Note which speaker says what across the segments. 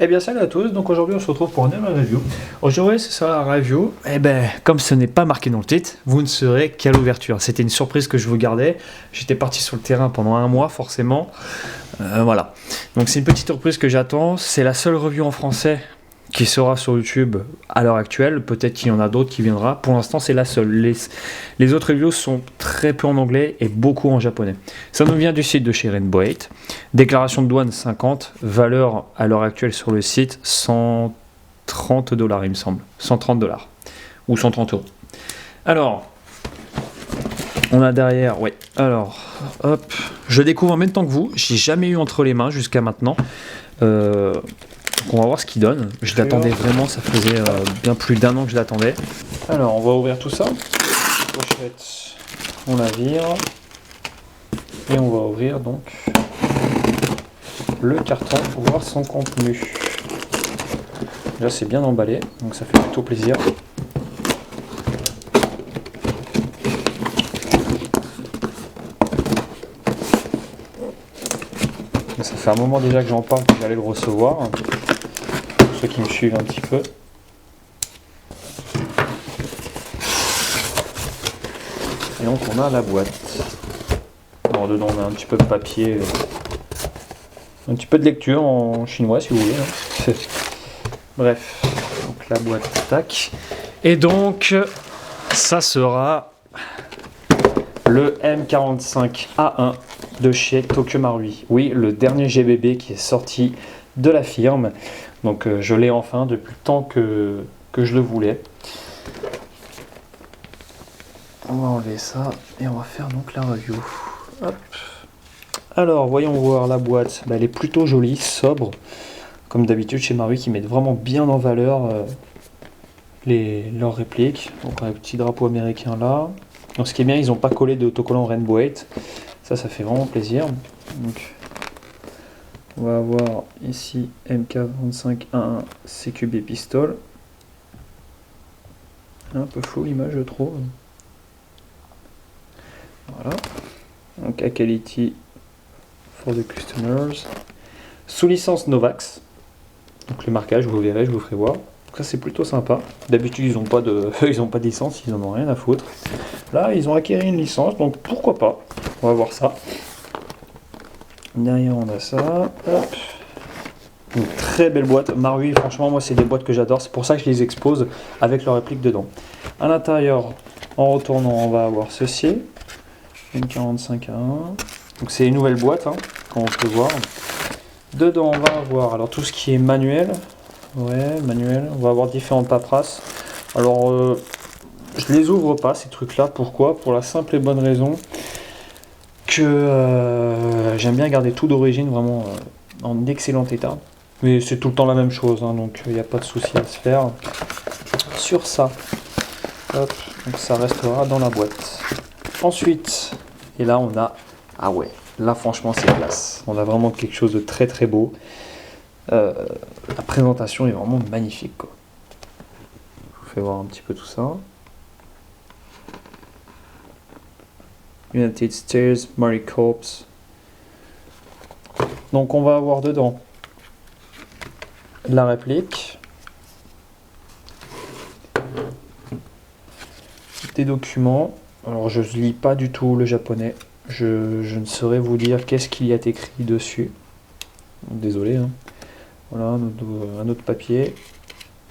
Speaker 1: Eh bien salut à tous, donc aujourd'hui on se retrouve pour une nouvelle review. Aujourd'hui c'est ça la review, comme ce n'est pas marqué dans le titre, vous ne saurez qu'à l'ouverture. C'était une surprise que je vous gardais, j'étais parti sur le terrain pendant un mois forcément, voilà. Donc c'est une petite surprise que j'attends, c'est la seule review en français qui sera sur YouTube à l'heure actuelle, peut-être qu'il y en a d'autres qui viendra, pour l'instant c'est la seule. Les autres reviews sont très peu en anglais et beaucoup en japonais. Ça nous vient du site de chez Rainbow 8, déclaration de douane 50, valeur à l'heure actuelle sur le site 130 dollars il me semble, 130 dollars ou 130 euros. Alors, on a derrière, ouais, alors, hop, je découvre en même temps que vous, j'ai jamais eu entre les mains jusqu'à maintenant. Donc on va voir ce qu'il donne. Je l'attendais vraiment, ça faisait bien plus d'un an que je l'attendais. Alors on va ouvrir tout ça. Pochette, on la vire. Et on va ouvrir donc le carton pour voir son contenu. Là c'est bien emballé, donc ça fait plutôt plaisir. Ça fait un moment déjà que j'en parle, que j'allais le recevoir. Pour ceux qui me suivent un petit peu. Et donc on a la boîte. Alors dedans on a un petit peu de papier, un petit peu de lecture en chinois si vous voulez. Hein. Bref, donc la boîte, tac. Et donc ça sera le M45A1 de chez Tokyo Marui. Oui, le dernier GBB qui est sorti de la firme. Donc je l'ai enfin depuis le temps que je le voulais. On va enlever ça et on va faire donc la review. Hop. Alors voyons voir la boîte. Elle est plutôt jolie, sobre. Comme d'habitude chez Marui qui mettent vraiment bien en valeur leurs répliques. Donc un petit drapeau américain là. Donc ce qui est bien, ils n'ont pas collé d'autocollant Rainbow 8. Ça fait vraiment plaisir. Donc, on va avoir ici MK25A1 CQB pistol. Un peu flou l'image je trouve. Voilà. Donc A quality for the customers. Sous licence Novax. Donc le marquage, vous verrez, je vous ferai voir. Donc ça c'est plutôt sympa. D'habitude ils n'ont pas de licence, ils en ont rien à foutre. Là ils ont acquis une licence, donc pourquoi pas. On va voir ça. Derrière on a ça. Hop. Une très belle boîte. Marui, franchement moi c'est des boîtes que j'adore. C'est pour ça que je les expose avec leur réplique dedans. À l'intérieur, en retournant, on va avoir ceci. Une 45 à 1. Donc c'est une nouvelle boîte, hein, comme on peut voir. Dedans on va avoir alors tout ce qui est manuel. Ouais, manuel. On va avoir différentes paperasses. Alors je les ouvre pas ces trucs là. Pourquoi? Pour la simple et bonne raison que j'aime bien garder tout d'origine vraiment en excellent état. Mais c'est tout le temps la même chose, hein, donc il n'y a pas de souci à se faire sur ça. Hop, donc ça restera dans la boîte. Ensuite, et là on a, ah ouais, là franchement c'est classe. On a vraiment quelque chose de très très beau. La présentation est vraiment magnifique, quoi. Je vous fais voir un petit peu tout ça. United States Marine Corps. Donc on va avoir dedans la réplique, des documents. Alors je ne lis pas du tout le japonais, je ne saurais vous dire qu'est-ce qu'il y a écrit dessus. Désolé, hein. Voilà un autre papier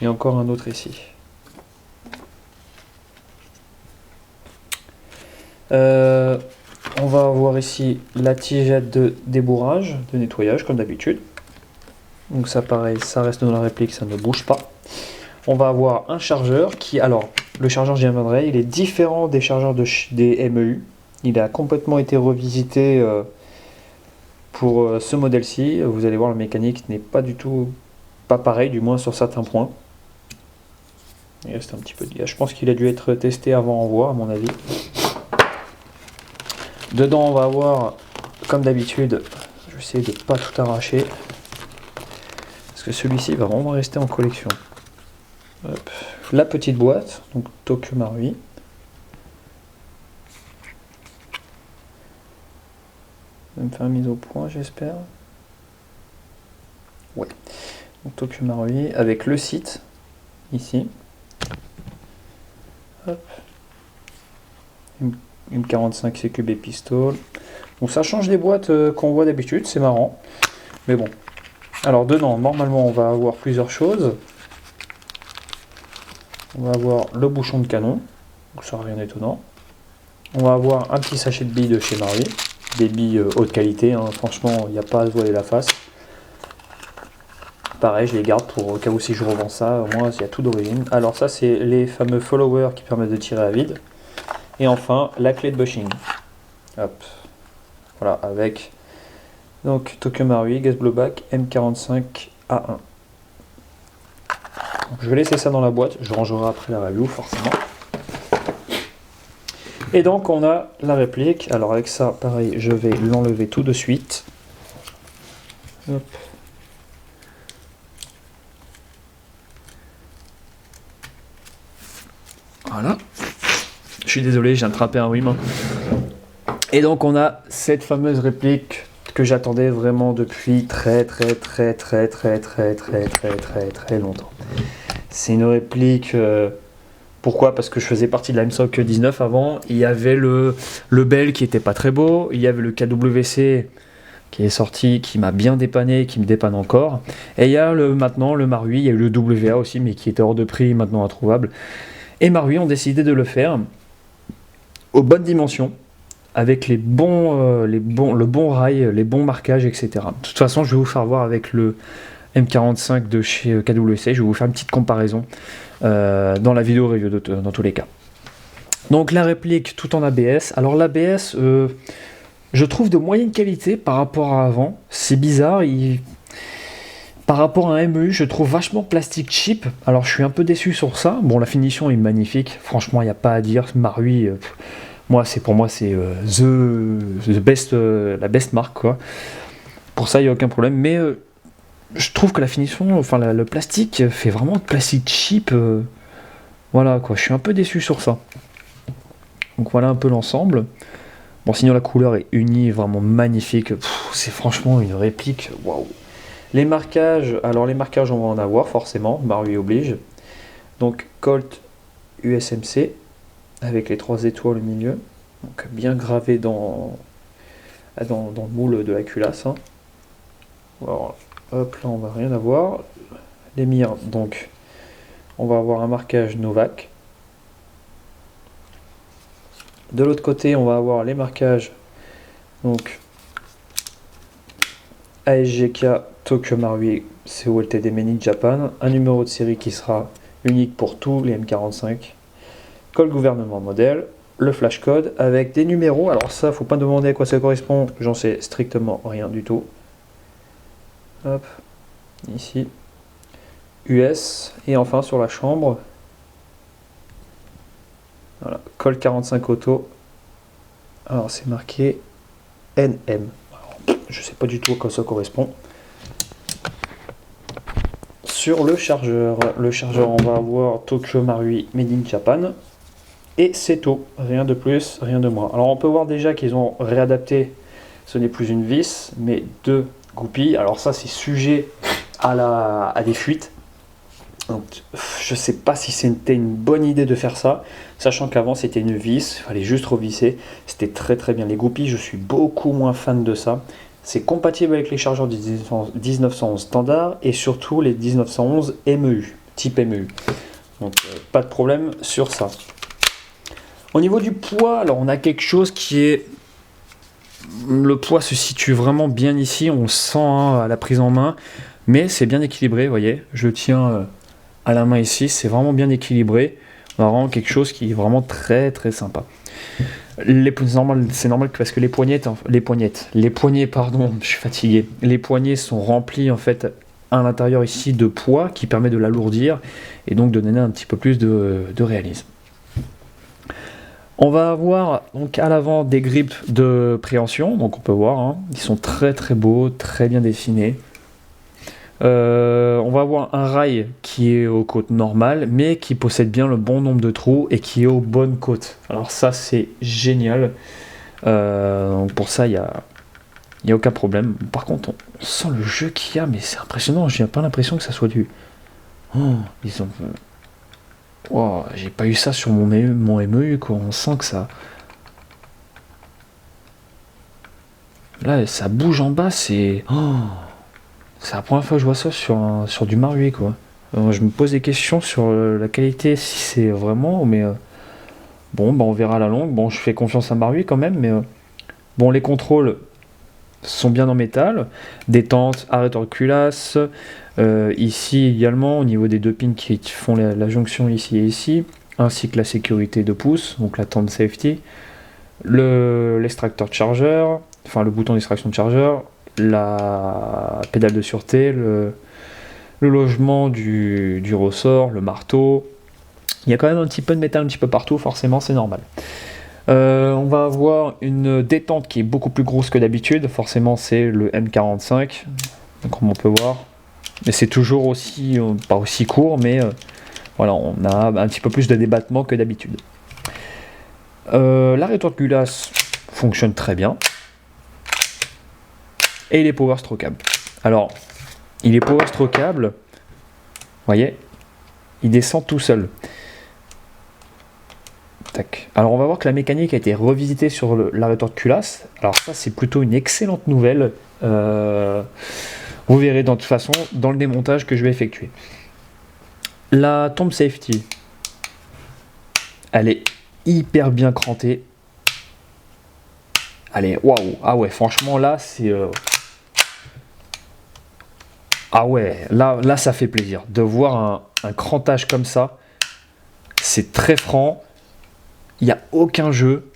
Speaker 1: et encore un autre ici. On va avoir ici la tigette de débourrage, de nettoyage comme d'habitude. Donc ça pareil, ça reste dans la réplique, ça ne bouge pas. On va avoir un chargeur qui, alors le chargeur j'y reviendrai, il est différent des chargeurs des MEU. Il a complètement été revisité pour ce modèle-ci. Vous allez voir, la mécanique n'est pas du tout pas pareil, du moins sur certains points. Il reste un petit peu de gaz. Je pense qu'il a dû être testé avant envoi à mon avis. Dedans on va avoir, comme d'habitude, je vais essayer de ne pas tout arracher. Parce que celui-ci va vraiment rester en collection. Hop. La petite boîte, donc Tokyo Marui. Je vais me faire mise au point, j'espère. Ouais. Donc, Tokyo Marui avec le site ici. Hop. M45 CQB pistol. Donc ça change des boîtes qu'on voit d'habitude, c'est marrant. Mais bon. Alors dedans, normalement, on va avoir plusieurs choses. On va avoir le bouchon de canon. Donc ça, rien d'étonnant. On va avoir un petit sachet de billes de chez Marui. Des billes haute qualité, hein. Franchement, il n'y a pas à se voiler la face. Pareil, je les garde pour au cas où si je revends ça, au moins il y a tout d'origine. Alors ça, c'est les fameux followers qui permettent de tirer à vide. Et enfin, la clé de bushing. Hop. Voilà, avec donc Tokyo Marui, Gas Blowback, M45A1. Donc, je vais laisser ça dans la boîte, je rangerai après la review forcément. Et donc on a la réplique. Alors avec ça, pareil, je vais l'enlever tout de suite. Hop. Voilà. Je suis désolé, j'ai attrapé un rhume. Et donc on a cette fameuse réplique que j'attendais vraiment depuis très longtemps. C'est une réplique. Pourquoi? Parce que je faisais partie de la MSOC 19 avant. Il y avait le Bell qui était pas très beau. Il y avait le KWC qui est sorti, qui m'a bien dépanné, qui me dépanne encore. Et il y a maintenant le Marui. Il y a eu le WA aussi, mais qui était hors de prix, maintenant introuvable. Et Marui ont décidé de le faire aux bonnes dimensions, avec le bon rail, les bons marquages, etc. De toute façon, je vais vous faire voir avec le M45 de chez KWC, je vais vous faire une petite comparaison dans la vidéo review dans tous les cas. Donc la réplique tout en ABS. Alors l'ABS, je trouve de moyenne qualité par rapport à avant. C'est bizarre, par rapport à un MEU, je trouve vachement plastique cheap. Alors je suis un peu déçu sur ça. Bon, la finition est magnifique. Franchement, il n'y a pas à dire. Marui, pour moi, c'est the best, la best marque, quoi. Pour ça, il n'y a aucun problème. Mais je trouve que la finition, enfin le plastique fait vraiment plastique cheap. Voilà, quoi. Je suis un peu déçu sur ça. Donc voilà un peu l'ensemble. Bon, sinon la couleur est unie, vraiment magnifique. C'est franchement une réplique. Waouh. Les marquages, alors les marquages on va en avoir forcément, Marui oblige. Donc Colt USMC avec les 3 étoiles au milieu, donc bien gravé dans le moule de la culasse. Hein. Alors, hop, là on va rien avoir. Les mires, donc on va avoir un marquage Novak. De l'autre côté, on va avoir les marquages donc ASGK Tokyo Marui COLTD Made in Japan, un numéro de série qui sera unique pour tous les M45, code gouvernement modèle, le flash code avec des numéros. Alors ça, faut pas demander à quoi ça correspond, j'en sais strictement rien du tout. Hop, ici, US, et enfin sur la chambre, voilà, col 45 auto. Alors c'est marqué NM. Alors, je sais pas du tout à quoi ça correspond. Sur le chargeur, on va avoir Tokyo Marui Made in Japan. Et c'est tout, rien de plus, rien de moins. Alors on peut voir déjà qu'ils ont réadapté, ce n'est plus une vis, mais 2 goupilles. Alors ça c'est sujet à des fuites. Donc je sais pas si c'était une bonne idée de faire ça, sachant qu'avant c'était une vis, il fallait juste revisser. C'était très bien. Les goupilles, je suis beaucoup moins fan de ça. C'est compatible avec les chargeurs du 1911 standard et surtout les 1911 MEU, type MEU. Donc pas de problème sur ça. Au niveau du poids, alors on a quelque chose qui est... Le poids se situe vraiment bien ici, on sent hein, à la prise en main, mais c'est bien équilibré, vous voyez. Je tiens à la main ici, c'est vraiment bien équilibré. On a vraiment quelque chose qui est vraiment très sympa. C'est normal parce que les poignets, pardon, je suis fatigué. Les poignets sont remplis en fait à l'intérieur ici de poids qui permet de l'alourdir et donc de donner un petit peu plus de réalisme. On va avoir donc à l'avant des grips de préhension, donc on peut voir, hein, ils sont très beaux, très bien dessinés. On va avoir un rail qui est aux côtes normales, mais qui possède bien le bon nombre de trous et qui est aux bonnes côtes. Alors ça c'est génial. Donc pour ça il y a Il n'y a aucun problème. Par contre, on sent le jeu qu'il y a, mais c'est impressionnant. J'ai pas l'impression que ça soit du... Oh, ils ont... Oh, j'ai pas eu ça sur mon MEU, quoi. On sent que ça... Là, ça bouge en bas, c'est... Oh, c'est la première fois que je vois ça sur du Marui, quoi. Je me pose des questions sur la qualité, si c'est vraiment, mais... bon, bah on verra à la longue. Bon, je fais confiance à Marui quand même, mais... bon, les contrôles sont bien en métal. Détente, arrêteur de culasse. Ici également, au niveau des deux pins qui font la jonction ici et ici. Ainsi que la sécurité de pouce, donc la tente safety. L'extracteur de chargeur, enfin le bouton d'extraction de chargeur. La pédale de sûreté, le logement du ressort, le marteau. Il y a quand même un petit peu de métal un petit peu partout, forcément c'est normal. On va avoir une détente qui est beaucoup plus grosse que d'habitude, forcément c'est le M45, comme on peut voir. Mais c'est toujours aussi, pas aussi court, mais voilà, on a un petit peu plus de débattement que d'habitude. L'arrêteur de culasse fonctionne très bien. Et il est power strokeable. Alors, il est power strokeable, vous voyez, il descend tout seul. Tac. Alors on va voir que la mécanique a été revisitée sur l'arrêteur de culasse. Alors ça c'est plutôt une excellente nouvelle. Vous verrez de toute façon dans le démontage que je vais effectuer. La tombe safety, elle est hyper bien crantée. Allez, waouh, ah ouais, franchement là c'est... ah ouais, là ça fait plaisir. De voir un crantage comme ça, c'est très franc. Il n'y a aucun jeu.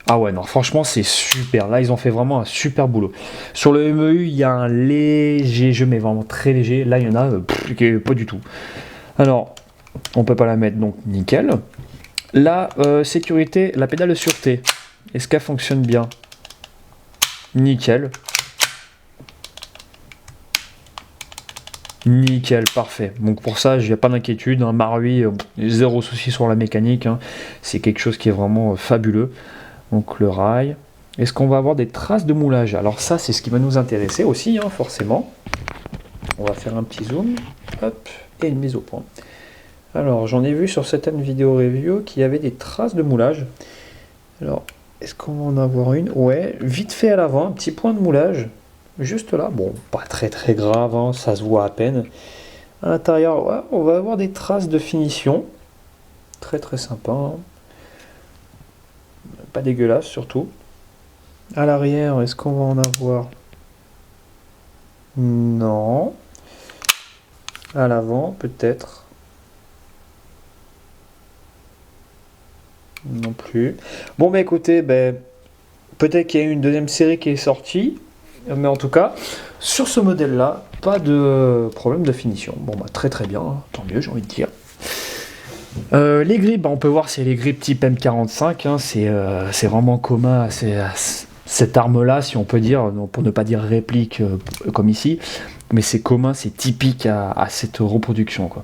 Speaker 1: Ah ouais, non, franchement, c'est super. Là, ils ont fait vraiment un super boulot. Sur le MEU, il y a un léger jeu, mais vraiment très léger. Là, il y en a pas du tout. Alors, on peut pas la mettre, donc nickel. La sécurité, la pédale de sûreté, est-ce qu'elle fonctionne bien? Nickel. Nickel, parfait. Donc pour ça, il n'y a pas d'inquiétude. Hein. Marui, zéro souci sur la mécanique. Hein. C'est quelque chose qui est vraiment fabuleux. Donc le rail. Est-ce qu'on va avoir des traces de moulage? Alors ça, c'est ce qui va nous intéresser aussi, hein, forcément. On va faire un petit zoom. Hop, et une mise au point. Alors, j'en ai vu sur certaines vidéos review qu'il y avait des traces de moulage. Alors, est-ce qu'on va en avoir une? Ouais, vite fait à l'avant, un petit point de moulage. Juste là, bon, pas très très grave, hein, ça se voit à peine. À l'intérieur, ouais, on va avoir des traces de finition. Très très sympa. Hein. Pas dégueulasse surtout. À l'arrière, est-ce qu'on va en avoir? Non. À l'avant, peut-être. Non plus. Bon, bah écoutez, peut-être qu'il y a une deuxième série qui est sortie. Mais en tout cas, sur ce modèle-là, pas de problème de finition. Bon, bah très très bien, hein. Tant mieux, j'ai envie de dire. Les grips, on peut voir c'est les grips type M45, hein. C'est vraiment commun à cette arme-là, si on peut dire, pour ne pas dire réplique comme ici, mais c'est commun, c'est typique à cette reproduction, quoi.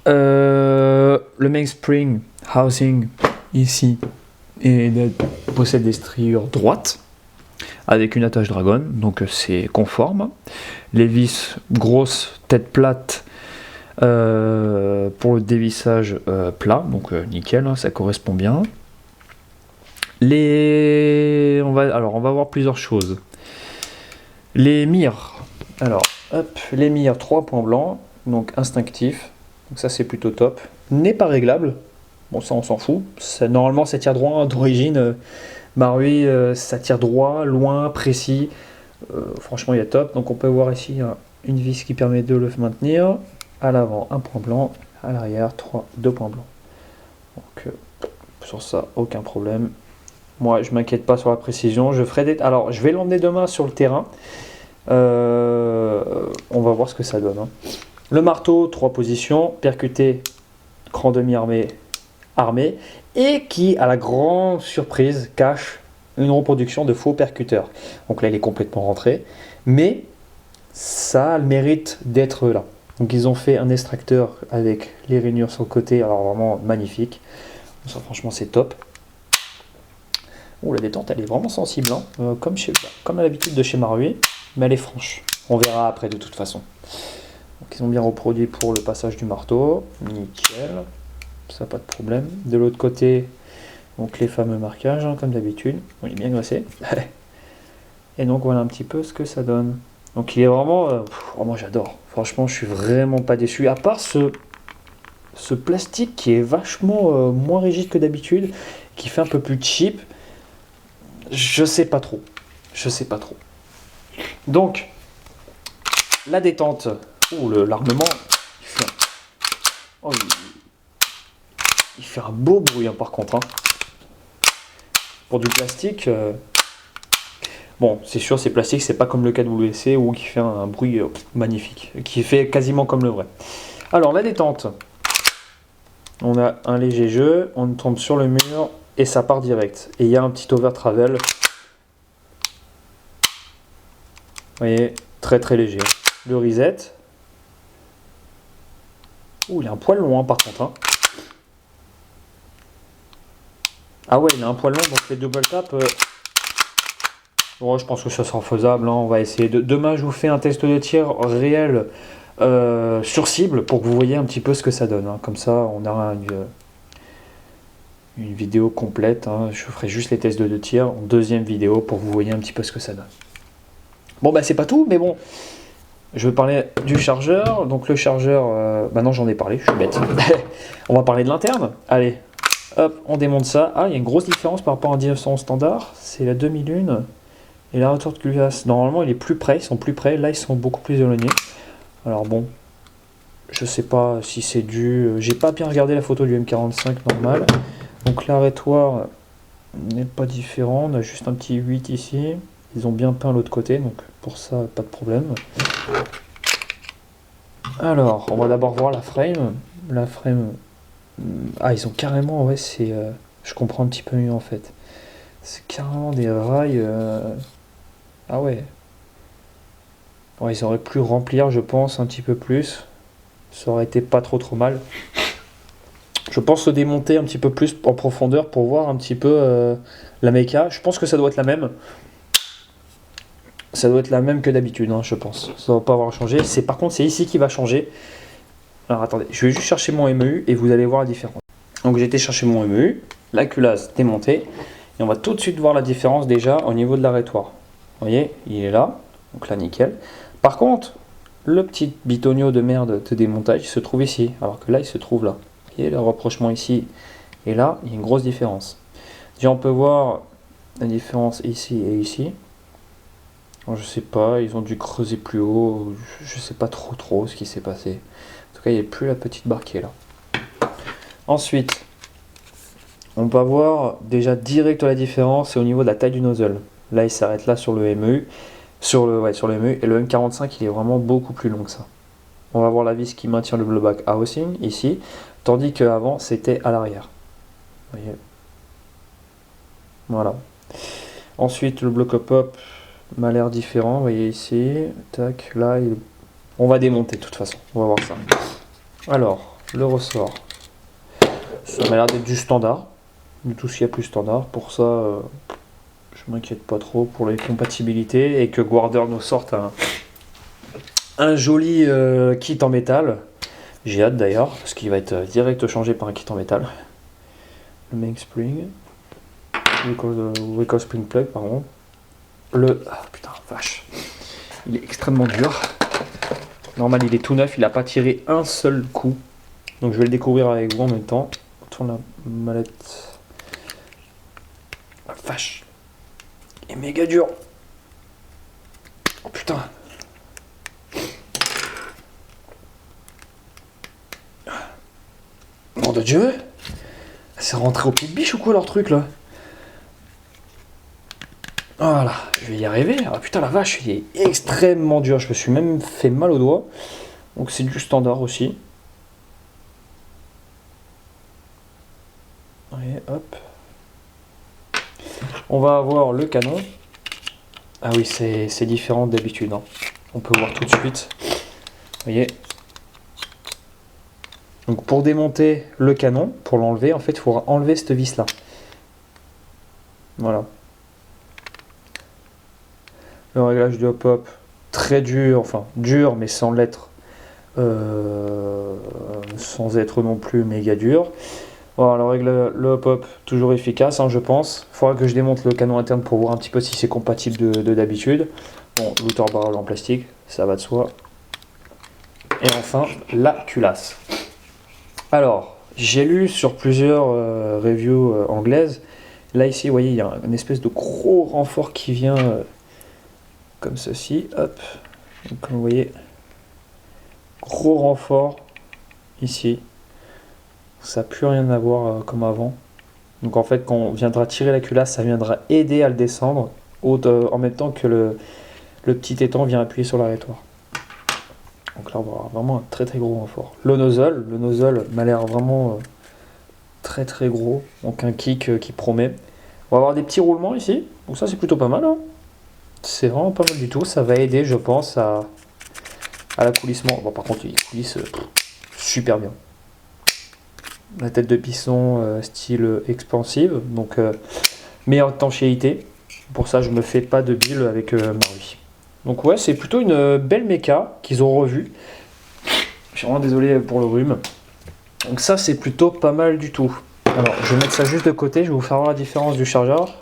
Speaker 1: Le mainspring housing ici possède des striures droites avec une attache dragon, donc c'est conforme. Les vis grosses, tête plate pour le dévissage plat, donc nickel, hein, ça correspond bien. On va voir plusieurs choses. Les mires, alors hop, les mires 3 points blancs, donc instinctif, donc ça c'est plutôt top. N'est pas réglable, bon ça on s'en fout, normalement ça tire droit d'origine. Marui, ça tire droit, loin, précis. Franchement, il est top. Donc on peut voir ici une vis qui permet de le maintenir. À l'avant, un point blanc. À l'arrière, 2 points blancs. Donc sur ça, aucun problème. Moi, je m'inquiète pas sur la précision. Alors, je vais l'emmener demain sur le terrain. On va voir ce que ça donne. Hein. Le marteau, 3 positions. Percuté, cran demi-armé, armé. Et qui, à la grande surprise, cache une reproduction de faux percuteurs. Donc là, il est complètement rentré, mais ça a le mérite d'être là. Donc ils ont fait un extracteur avec les rainures sur le côté, alors vraiment magnifique. Ça, franchement, c'est top. Oh, la détente, elle est vraiment sensible, hein. Comme à l'habitude de chez Marui, mais elle est franche. On verra après de toute façon. Donc, ils ont bien reproduit pour le passage du marteau. Nickel. Ça, pas de problème. De l'autre côté, donc les fameux marquages, hein, comme d'habitude. On est bien graissé. Et donc, voilà un petit peu ce que ça donne. Donc, il est vraiment... moi, j'adore. Franchement, je suis vraiment pas déçu. À part ce plastique qui est vachement moins rigide que d'habitude, qui fait un peu plus cheap. Je sais pas trop. Je sais pas trop. Donc, la détente. Oh, l'armement. Il fait un beau bruit, hein, par contre. Hein. Pour du plastique. Bon, c'est sûr, c'est plastique, c'est pas comme le KWC où qui fait un bruit magnifique. Qui fait quasiment comme le vrai. Alors, la détente. On a un léger jeu. On tombe sur le mur. Et ça part direct. Et il y a un petit over travel. Vous voyez, très très léger. Le reset. Ouh, il a un poil long, hein, par contre. Hein. Ah ouais, il a un poil long, donc les double tap. Oh, je pense que ça sera faisable. Hein, on va essayer. Demain, je vous fais un test de tir réel sur cible pour que vous voyez un petit peu ce que ça donne. Hein. Comme ça, on aura une vidéo complète. Hein. Je ferai juste les tests de tir en deuxième vidéo pour que vous voyez un petit peu ce que ça donne. Bon, bah, c'est pas tout, mais bon. Je vais parler du chargeur. Donc, le chargeur, maintenant j'en ai parlé, je suis bête. On va parler de l'interne. Allez, hop, on démonte ça. Ah, il y a une grosse différence par rapport à un 1911 standard. C'est la demi-lune et la retour de culasse. Normalement, il est plus près, ils sont plus près. Là, ils sont beaucoup plus éloignés. Alors, bon, je sais pas si c'est dû. J'ai pas bien regardé la photo du M45 normal. Donc, l'arrêtoir n'est pas différent. On a juste un petit 8 ici. Ils ont bien peint l'autre côté, donc pour ça, pas de problème. Alors, on va d'abord voir la frame. La frame... Ah, ils ont carrément... Ouais, c'est... je comprends un petit peu mieux, en fait. C'est carrément des rails... Ah ouais. Ouais, ils auraient pu remplir, je pense, un petit peu plus. Ça aurait été pas trop mal. Je pense se démonter un petit peu plus en profondeur pour voir un petit peu la méca. Je pense que ça doit être la même. Ça doit être la même que d'habitude, hein, je pense. Ça ne va pas avoir changé. Par contre, c'est ici qui va changer. Alors attendez, je vais juste chercher mon MEU et vous allez voir la différence. Donc j'ai été chercher mon MEU, la culasse démontée. Et on va tout de suite voir la différence déjà au niveau de l'arrêtoir. Vous voyez, il est là. Donc là, nickel. Par contre, le petit bitonio de merde de démontage il se trouve ici. Alors que là, il se trouve là. Vous voyez, le rapprochement ici et là, il y a une grosse différence. Déjà, on peut voir la différence ici et ici. Alors, je sais pas, ils ont dû creuser plus haut, je sais pas trop ce qui s'est passé. En tout cas, il n'y a plus la petite barre qui est là. Ensuite, on va voir déjà direct la différence, c'est au niveau de la taille du nozzle. Là, il s'arrête là sur le MEU, sur le MEU, et le M45, il est vraiment beaucoup plus long que ça. On va voir la vis qui maintient le blowback housing ici, tandis qu'avant, c'était à l'arrière. Vous voyez. Voilà. Ensuite, le bloc pop m'a l'air différent, vous voyez ici, tac, là, on va démonter de toute façon, on va voir ça. Alors, le ressort, ça m'a l'air d'être du standard, de tout ce qu'il y a plus standard, pour ça, je m'inquiète pas trop pour les compatibilités, et que Guarder nous sorte un joli kit en métal, j'ai hâte d'ailleurs, parce qu'il va être direct changé par un kit en métal. Le main spring, recoil spring plug, pardon. Ah putain, vache. Il est extrêmement dur. Normal, il est tout neuf, il n'a pas tiré un seul coup. Donc je vais le découvrir avec vous en même temps. On tourne la mallette. Ah, vache. Il est méga dur. Oh putain. Nom de Dieu. C'est rentré au pied de biche ou quoi leur truc là? Voilà, je vais y arriver. Ah putain la vache, il est extrêmement dur. Je me suis même fait mal au doigt. Donc c'est du standard aussi. Allez, hop. On va avoir le canon. Ah oui, c'est différent d'habitude. Hein. On peut voir tout de suite. Vous voyez. Donc pour démonter le canon, pour l'enlever, en fait, il faudra enlever cette vis là. Voilà. Le réglage du hop-hop, très dur, enfin dur mais sans l'être, sans être non plus méga dur. Voilà, le hop-hop, toujours efficace, hein, je pense. Il faudra que je démonte le canon interne pour voir un petit peu si c'est compatible de d'habitude. Bon, l'outer barrel en plastique, ça va de soi. Et enfin, la culasse. Alors, j'ai lu sur plusieurs reviews anglaises. Là, ici, vous voyez, il y a une espèce de gros renfort qui vient comme ceci. Hop. Donc, comme vous voyez, gros renfort ici. Ça n'a plus rien à voir comme avant. Donc, en fait, quand on viendra tirer la culasse, ça viendra aider à le descendre en même temps que le petit étang vient appuyer sur l'arrêtoir. Donc là, on va avoir vraiment un très très gros renfort. Le nozzle m'a l'air vraiment très très gros. Donc un kick qui promet. On va avoir des petits roulements ici. Donc ça, c'est plutôt pas mal. Hein. C'est vraiment pas mal du tout. Ça va aider, je pense, à l'accoulissement. Bon, par contre, il coulisse super bien. La tête de piston style expansive. Donc meilleure étanchéité. Pour ça, je me fais pas de bill avec Marui. Donc ouais, c'est plutôt une belle méca qu'ils ont revue. Je suis vraiment désolé pour le rhume. Donc ça, c'est plutôt pas mal du tout. Alors, je vais mettre ça juste de côté. Je vais vous faire voir la différence du chargeur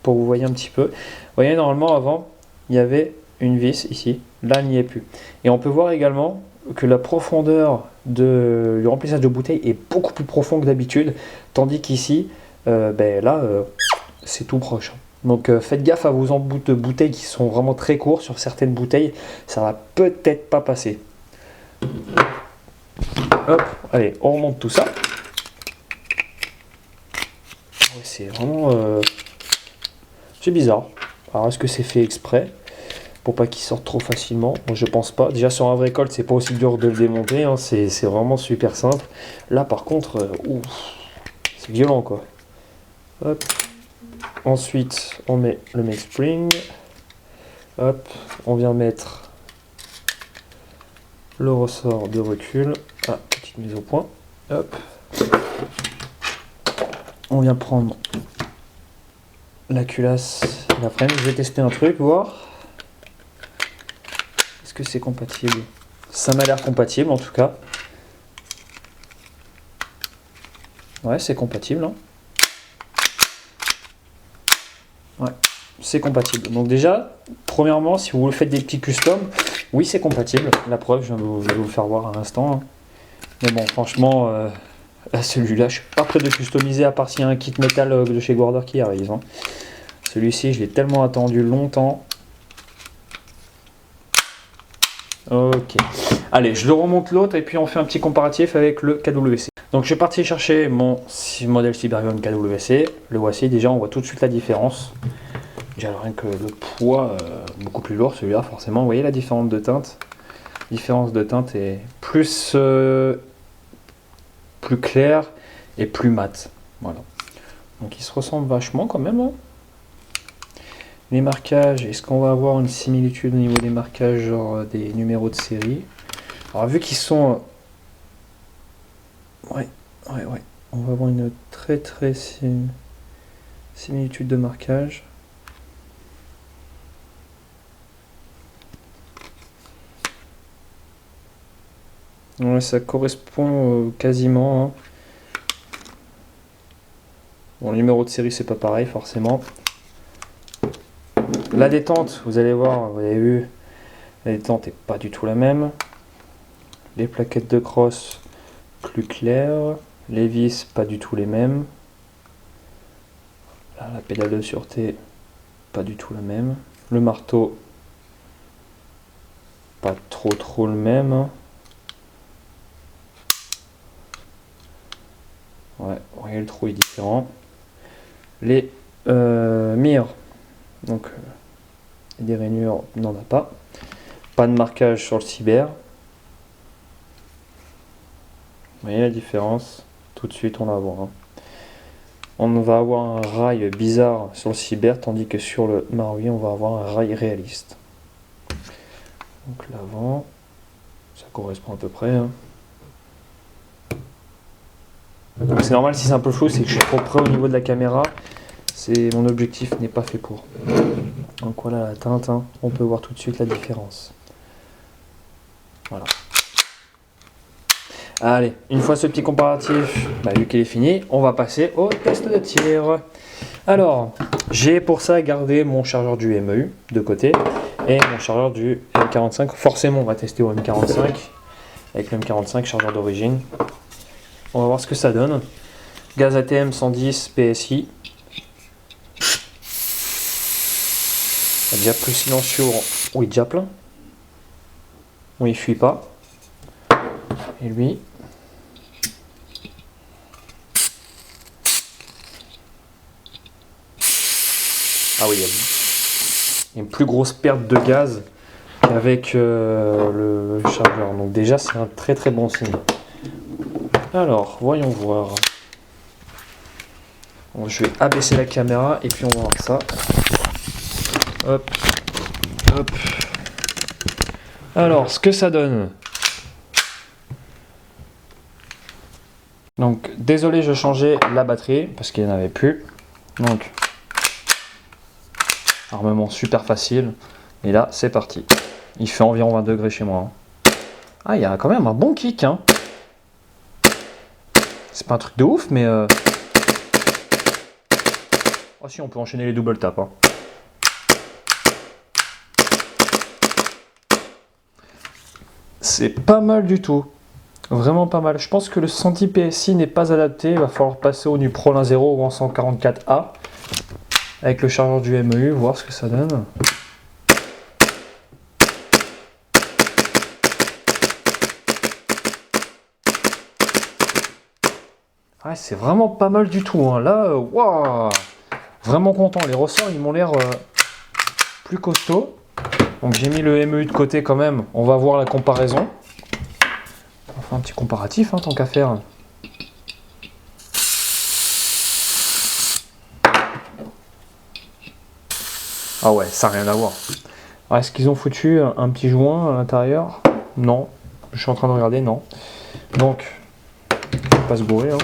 Speaker 1: pour que vous voyez un petit peu. Vous voyez, normalement, avant, il y avait une vis ici. Là, il n'y est plus. Et on peut voir également que la profondeur du remplissage de bouteille est beaucoup plus profond que d'habitude. Tandis qu'ici, c'est tout proche. Donc faites gaffe à vos embouts de bouteilles qui sont vraiment très courts. Sur certaines bouteilles, ça va peut-être pas passer. Hop, allez, on remonte tout ça. Ouais, c'est vraiment... c'est bizarre. Alors est-ce que c'est fait exprès pour pas qu'il sorte trop facilement? Moi je pense pas. Déjà sur un vrai Colt, c'est pas aussi dur de le démonter. Hein. C'est vraiment super simple. Là par contre, c'est violent quoi. Hop. Ensuite, on met le mainspring. Hop, on vient mettre le ressort de recul. Ah, petite mise au point. Hop. On vient prendre la culasse et la frame. Je vais tester un truc, voir. Est-ce que c'est compatible? Ça m'a l'air compatible en tout cas. Ouais, c'est compatible. Hein. Ouais, c'est compatible. Donc déjà, premièrement, si vous faites des petits customs, oui, c'est compatible. La preuve, je vais vous le faire voir à l'instant. Hein. Mais bon, franchement, celui-là, je suis pas prêt de customiser à part s'il y a un kit métal de chez Guarder qui arrive. Hein. Celui-ci, je l'ai tellement attendu longtemps. Ok. Allez, je le remonte l'autre et puis on fait un petit comparatif avec le KWC. Donc je suis parti chercher mon modèle Siberian KWC. Le voici, déjà on voit tout de suite la différence. Déjà rien que le poids, beaucoup plus lourd celui-là forcément. Vous voyez la différence de teinte? La différence de teinte est plus claire et plus mat. Voilà. Donc il se ressemble vachement quand même. Hein. Les marquages, est-ce qu'on va avoir une similitude au niveau des marquages, genre des numéros de série? Alors vu qu'ils sont... Ouais. On va avoir une très similitude de marquage. Ouais, ça correspond quasiment. Hein. Bon, le numéro de série, c'est pas pareil forcément. La détente, vous allez voir, vous avez vu, la détente n'est pas du tout la même. Les plaquettes de crosse, plus claires. Les vis, pas du tout les mêmes. Là, la pédale de sûreté, pas du tout la même. Le marteau, pas trop le même. Ouais, vous voyez le trou est différent. Les mires, donc des rainures, n'en a pas. Pas de marquage sur le cyber. Vous voyez la différence? Tout de suite on la voit. Hein. On va avoir un rail bizarre sur le cyber, tandis que sur le Marui on va avoir un rail réaliste. Donc l'avant, ça correspond à peu près. Hein. C'est normal si c'est un peu flou, c'est que je suis trop près au niveau de la caméra. Mon objectif n'est pas fait pour. Donc voilà la teinte, hein. On peut voir tout de suite la différence. Voilà. Allez, une fois ce petit comparatif, vu qu'il est fini, on va passer au test de tir. Alors, j'ai pour ça gardé mon chargeur du MEU de côté et mon chargeur du M45. Forcément, on va tester au M45 avec le M45 chargeur d'origine. On va voir ce que ça donne. Gaz ATM 110 PSI. Déjà plus silencieux. Oui, déjà plein. Oui, il fuit pas. Et lui. Ah oui, il y a une plus grosse perte de gaz qu'avec le chargeur. Donc déjà, c'est un très très bon signe. Alors, voyons voir. Bon, je vais abaisser la caméra et puis on va voir ça. Hop, hop. Alors, ce que ça donne. Donc, désolé, je changeais la batterie parce qu'il n'y en avait plus. Donc, armement super facile. Et là, c'est parti. Il fait environ 20 degrés chez moi. Ah, il y a quand même un bon kick. Hein. C'est pas un truc de ouf, mais... Oh si, on peut enchaîner les double taps. Hein. C'est pas mal du tout. Vraiment pas mal. Je pense que le 110 PSI n'est pas adapté. Il va falloir passer au Nuprol 1.0 ou en 144A. Avec le chargeur du MEU, voir ce que ça donne. Ouais, c'est vraiment pas mal du tout. Hein. Là, waouh, vraiment content. Les ressorts, ils m'ont l'air plus costauds. Donc j'ai mis le MEU de côté quand même. On va voir la comparaison. On va faire un petit comparatif, hein, tant qu'à faire. Ah ouais, ça n'a rien à voir. Est-ce qu'ils ont foutu un petit joint à l'intérieur? Non. Je suis en train de regarder, non. Donc, je vais pas se bourrer. Hein.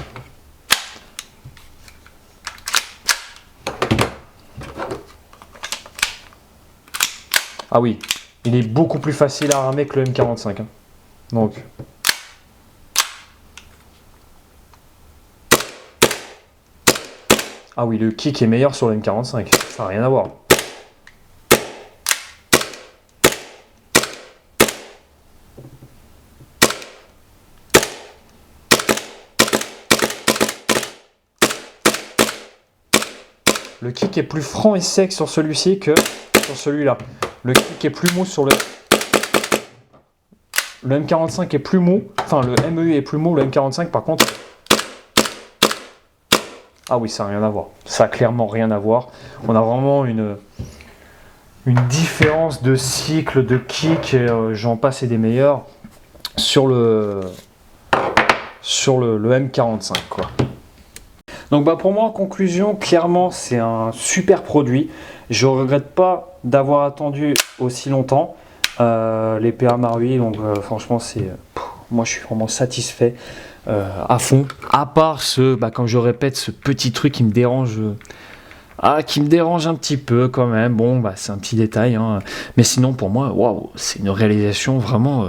Speaker 1: Ah oui, il est beaucoup plus facile à ramer que le M45. Hein. Donc... Ah oui, le kick est meilleur sur le M45. Ça n'a rien à voir. Le kick est plus franc et sec sur celui-ci que sur celui-là. Le kick est plus mou sur le M45 est plus mou. Enfin, le MEU est plus mou. Le M45, par contre... Ah oui, ça n'a rien à voir. Ça n'a clairement rien à voir. On a vraiment une différence de cycle, de kick, j'en passe et des meilleurs, sur le M45, quoi. Donc pour moi, en conclusion, clairement, c'est un super produit. Je ne regrette pas d'avoir attendu aussi longtemps les PA Marui. Donc franchement, moi, je suis vraiment satisfait à fond. À part comme je répète, ce petit truc qui me dérange. Qui me dérange un petit peu quand même. Bon, c'est un petit détail. Hein. Mais sinon, pour moi, waouh, c'est une réalisation vraiment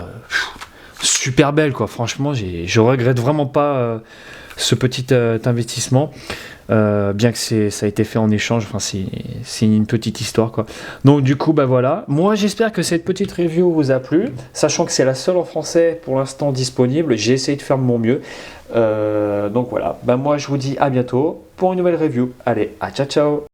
Speaker 1: super belle, quoi. Franchement, je regrette vraiment pas ce petit investissement. Bien que ça a été fait en échange, enfin c'est une petite histoire, quoi. Donc du coup voilà, moi j'espère que cette petite review vous a plu, sachant que c'est la seule en français pour l'instant disponible. J'ai essayé de faire de mon mieux, donc voilà, moi je vous dis à bientôt pour une nouvelle review. Allez, ciao ciao.